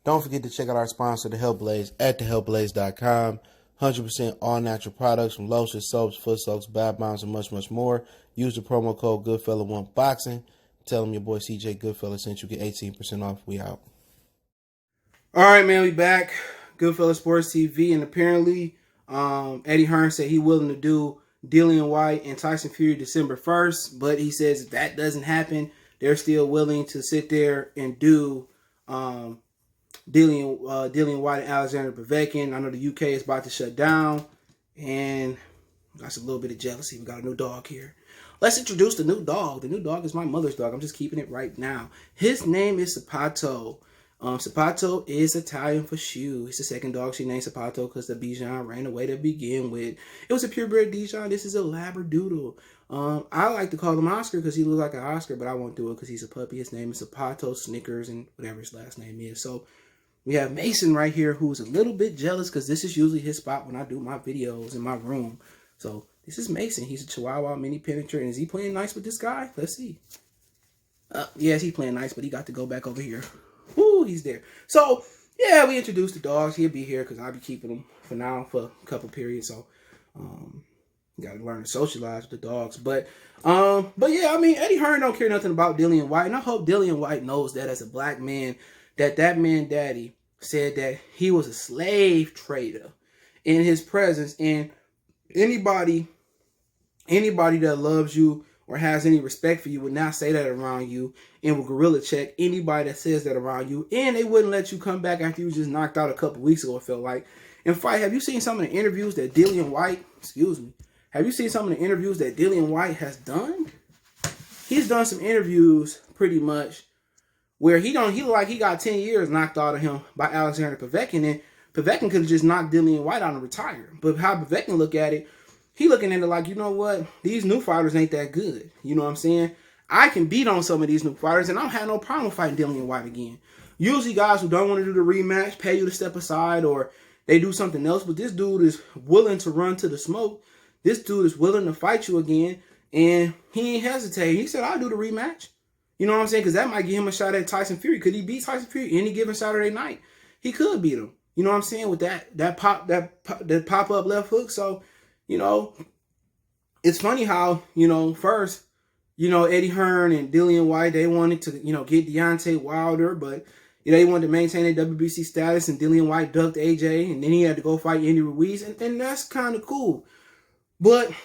Don't forget to check out our sponsor, The Health Blaze, at thehealthblaze.com. 100% all natural products from lotions, soaps, foot soaks, bath bombs, and much, much more. Use the promo code Goodfella1Boxing. Tell them your boy CJ Goodfella sent you, get 18% off. We out. All right, man, we back. Goodfella Sports TV, and apparently Eddie Hearn said he's willing to do Dillian Whyte and Tyson Fury December 1st, but he says if that doesn't happen, they're still willing to sit there and do Dillian Whyte and Alexander Povetkin. I know the UK is about to shut down, and that's a little bit of jealousy. We got a new dog here. Let's introduce the new dog. The new dog is my mother's dog. I'm just keeping it right now. His name is Sapato. Sapato is Italian for shoe. It's the second dog she named Sapato because the Bichon ran away to begin with. It was a purebred Bichon. This is a Labradoodle. I like to call him Oscar because he looks like an Oscar, but I won't do it because he's a puppy. His name is Sapato Snickers and whatever his last name is. So we have Mason right here who's a little bit jealous because this is usually his spot when I do my videos in my room. So this is Mason. He's a Chihuahua mini penetrator. And is he playing nice with this guy? Let's see. Yes, he's playing nice, but he got to go back over here. Woo, he's there. So, yeah, we introduced the dogs. He'll be here because I'll be keeping them for now for a couple periods. So, got to learn to socialize with the dogs. But yeah, I mean, Eddie Hearn don't care nothing about Dillian Whyte. And I hope Dillian Whyte knows that as a black man, that man daddy said that he was a slave trader in his presence. And anybody that loves you or has any respect for you would not say that around you and will gorilla check anybody that says that around you. And they wouldn't let you come back after you was just knocked out a couple weeks ago, it felt like. And Fight, have you seen some of the interviews that Dillian Whyte, have you seen some of the interviews that Dillian Whyte has done? He's done some interviews pretty much where he look like he got 10 years knocked out of him by Alexander Povetkin. And Povetkin could have just knocked Dillian Whyte out and retired. But how Povetkin look at it, he looking at it like, you know what? These new fighters ain't that good. You know what I'm saying? I can beat on some of these new fighters, and I don't have no problem fighting Dillian Whyte again. Usually guys who don't want to do the rematch pay you to step aside or they do something else, but this dude is willing to run to the smoke. This dude is willing to fight you again, and he ain't hesitating. He said, I'll do the rematch. You know what I'm saying? Because that might give him a shot at Tyson Fury. Could he beat Tyson Fury any given Saturday night? He could beat him. You know what I'm saying? With that pop-up left hook. So, you know, it's funny how, first, Eddie Hearn and Dillian Whyte, they wanted to, get Deontay Wilder, but, they wanted to maintain their WBC status, and Dillian Whyte ducked AJ, and then he had to go fight Andy Ruiz, and that's kind of cool. But if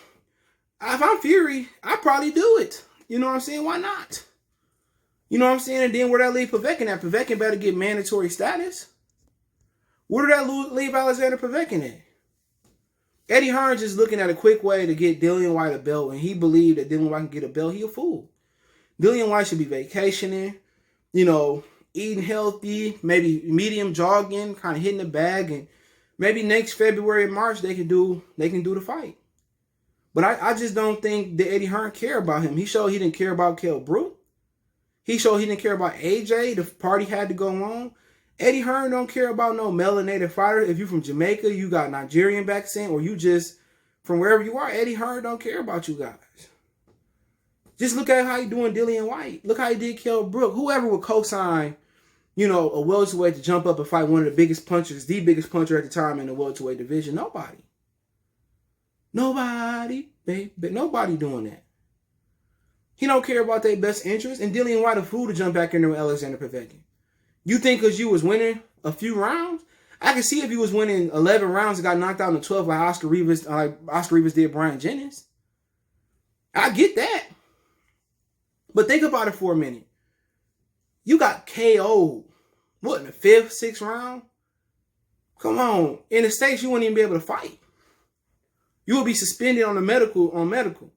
I'm Fury, I'd probably do it. You know what I'm saying? Why not? You know what I'm saying? And then where that leave Povetkin at? Povetkin better get mandatory status. Where did that leave Alexander Povetkin at? Eddie Hearn just looking at a quick way to get Dillian Whyte a belt, and he believed that Dillian Whyte can get a belt. He a fool. Dillian Whyte should be vacationing, eating healthy, maybe medium jogging, kind of hitting the bag, and maybe next February and March they can do the fight. But I just don't think that Eddie Hearn care about him. He showed he didn't care about Kell Brook. He showed he didn't care about AJ. The party had to go on. Eddie Hearn don't care about no melanated fighter. If you from Jamaica, you got Nigerian accent, or you just from wherever you are, Eddie Hearn don't care about you guys. Just look at how he doing Dillian Whyte. Look how he did Kell Brook. Whoever would co-sign, a welterweight to jump up and fight one of the biggest punchers, the biggest puncher at the time in the welterweight division? Nobody. Nobody, baby. Nobody doing that. He don't care about their best interest. And Dillian Whyte a fool to jump back in there with Alexander Povetkin. You think because you was winning a few rounds? I can see if you was winning 11 rounds and got knocked out in the 12 like Oscar Rivas did Brian Jennings. I get that. But think about it for a minute. You got KO'd. What, in the 5th, 6th round? Come on. In the States, you wouldn't even be able to fight. You would be suspended on medical.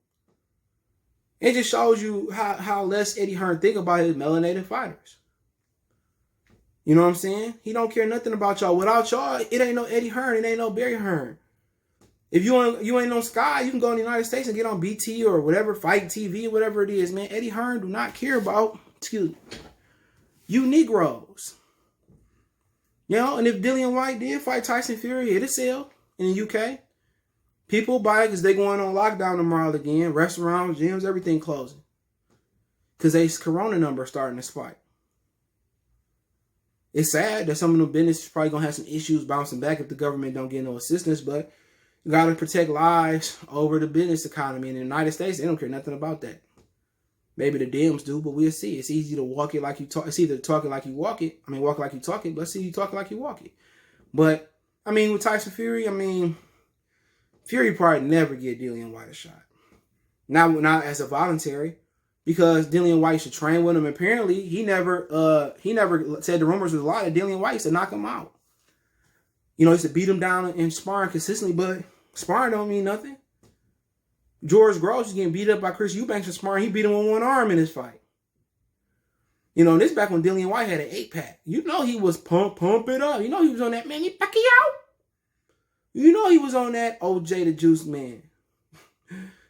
It just shows you how less Eddie Hearn think about his melanated fighters. You know what I'm saying? He don't care nothing about y'all. Without y'all, it ain't no Eddie Hearn. It ain't no Barry Hearn. If you ain't on Sky, you can go in the United States and get on BT or whatever, Fight TV, whatever it is, man. Eddie Hearn do not care about, you Negroes. And if Dillian Whyte did fight Tyson Fury, it'll sell in the UK. People buy it because they going on lockdown tomorrow again. Restaurants, gyms, everything closing. Because they corona numbers starting to spike. It's sad that some of the businesses probably gonna have some issues bouncing back if the government don't get no assistance, but you gotta protect lives over the business economy. In the United States, they don't care nothing about that. Maybe the Dems do, but we'll see. It's easy to walk it like you talk. It's either talk it like you walk it. I mean, walk it like you talk it. Let's see you talk it like you walk it. But I mean, with Tyson Fury, I mean, Fury probably never get Dillian Whyte a shot. Not as a voluntary, because Dillian Whyte should train with him. Apparently, he never said the rumors was a lie that Dillian Whyte used to knock him out. You know, he used to beat him down in sparring consistently, but sparring don't mean nothing. George Gross was getting beat up by Chris Eubanks in sparring. He beat him with one arm in his fight. You know, this back when Dillian Whyte had an 8-pack. You know he was pump it up. You know he was on that Manny Pacquiao. You know he was on that OJ the Juice Man.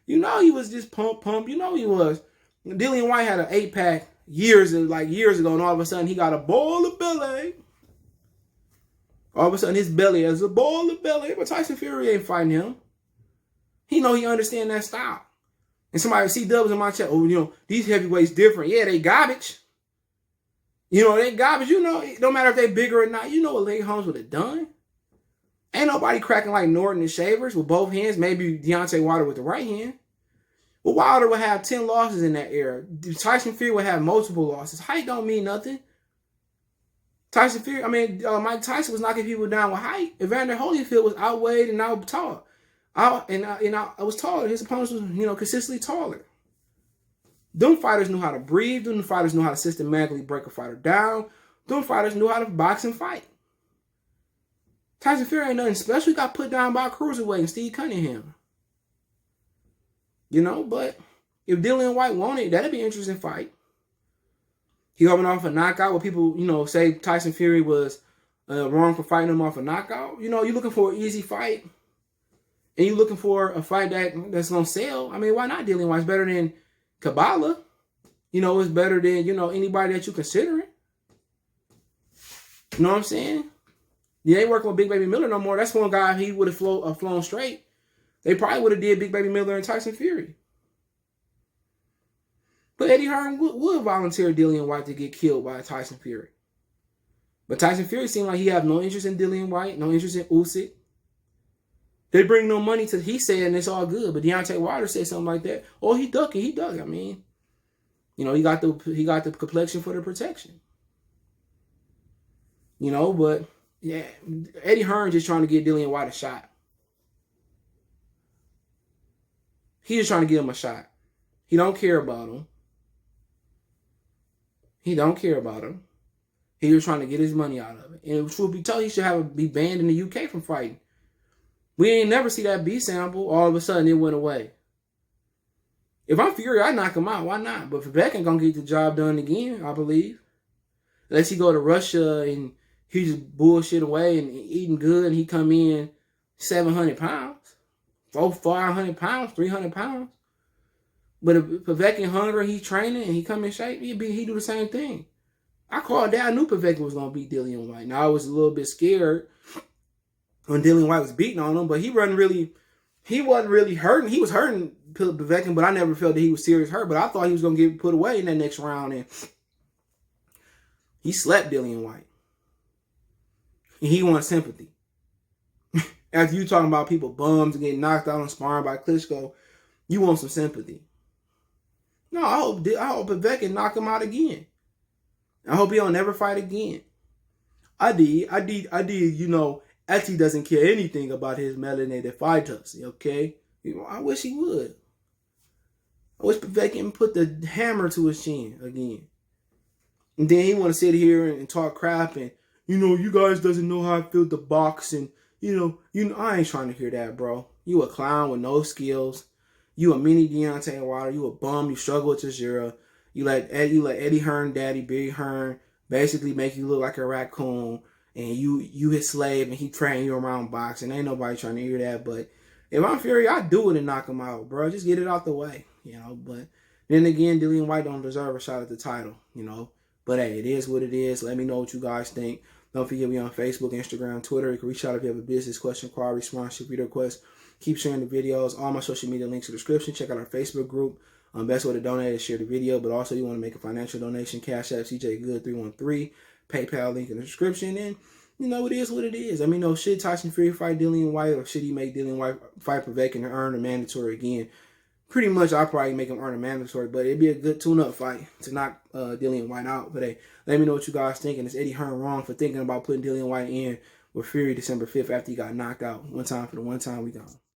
You know he was just pump. You know he was. Dillian Whyte had an 8-pack years ago, and all of a sudden he got a ball of belly. All of a sudden his belly has a ball of belly. But Tyson Fury ain't fighting him. He know he understand that style. And somebody see dubs in my chat. Oh, you know, these heavyweights different. Yeah, they garbage. You know, they garbage. You know, it don't matter if they bigger or not. You know what Leg Holmes would have done. Ain't nobody cracking like Norton and Shavers with both hands. Maybe Deontay Wilder with the right hand. But Wilder would have 10 losses in that era. Tyson Fury would have multiple losses. Height don't mean nothing. Mike Tyson was knocking people down with height. Evander Holyfield was outweighed and out tall. I was taller. His opponents was, consistently taller. Them fighters knew how to breathe. Them fighters knew how to systematically break a fighter down. Them fighters knew how to box and fight. Tyson Fury ain't nothing special. He got put down by a cruiserweight and Steve Cunningham. You know, but if Dillian Whyte wanted, that'd be an interesting fight. He coming off a knockout where people, say Tyson Fury was wrong for fighting him off a knockout. You know, you're looking for an easy fight. And you're looking for a fight that's going to sell. I mean, why not Dillian Whyte? It's better than Kabbalah. It's better than, anybody that you're considering. You know what I'm saying? You ain't working with Big Baby Miller no more. That's one guy, he would have flown straight. They probably would have did Big Baby Miller and Tyson Fury. But Eddie Hearn would volunteer Dillian Whyte to get killed by Tyson Fury. But Tyson Fury seemed like he have no interest in Dillian Whyte, no interest in Usyk. They bring no money to, he said, and it's all good. But Deontay Wilder said something like that. Oh, he ducking. I mean, he got the complexion for the protection. But yeah, Eddie Hearn just trying to get Dillian Whyte a shot. He just trying to give him a shot. He don't care about him. He just trying to get his money out of it. And truth be told, he should be banned in the UK from fighting. We ain't never see that B sample. All of a sudden, it went away. If I'm Fury, I knock him out. Why not? But Vivek ain't going to get the job done again, I believe. Unless he go to Russia and he just bullshit away and eating good and he come in 700 pounds. 400 pounds, 300 pounds. But if Povetkin hungry, he training and he come in shape, he do the same thing. I called that. I knew Povetkin was going to beat Dillian Whyte. Now, I was a little bit scared when Dillian Whyte was beating on him, but he wasn't really hurting. He was hurting Povetkin, but I never felt that he was serious hurt. But I thought he was going to get put away in that next round, and he slept Dillian Whyte. And he wanted sympathy. After you talking about people bums and getting knocked out on sparring by Klitschko, you want some sympathy. No, I hope Povetkin knock him out again. I hope he don't never fight again. I did. Etsy doesn't care anything about his melanated fighters, okay? I wish he would. I wish Povetkin put the hammer to his chin again. And then he want to sit here and talk crap and, you guys doesn't know how I feel the box and, I ain't trying to hear that, bro. You a clown with no skills. You a mini Deontay Wilder. You a bum. You struggle with Tajira. You let Eddie Hearn, Daddy, Big Hearn, basically make you look like a raccoon. And you his slave and he train you around boxing. Ain't nobody trying to hear that. But if I'm Fury, I'd do it and knock him out, bro. Just get it out the way, But then again, Dillian Whyte don't deserve a shot at the title, But hey, it is what it is. Let me know what you guys think. Don't forget we on Facebook, Instagram, Twitter. You can reach out if you have a business question, query, sponsorship, video request. Keep sharing the videos. All my social media links in the description. Check out our Facebook group. Best way to donate is share the video. But also you want to make a financial donation. Cash App CJ Good 313. PayPal link in the description. And, you know, it is what it is. I mean, no, should Tyson Fury fight Dillian Whyte, or should he make Dillian Whyte fight Povetkin and earn a mandatory again? Pretty much, I'll probably make him earn a mandatory, but it'd be a good tune-up fight to knock Dillian Whyte out. But hey, let me know what you guys think. And is Eddie Hearn wrong for thinking about putting Dillian Whyte in with Fury December 5th after he got knocked out? One time for the one time we gone.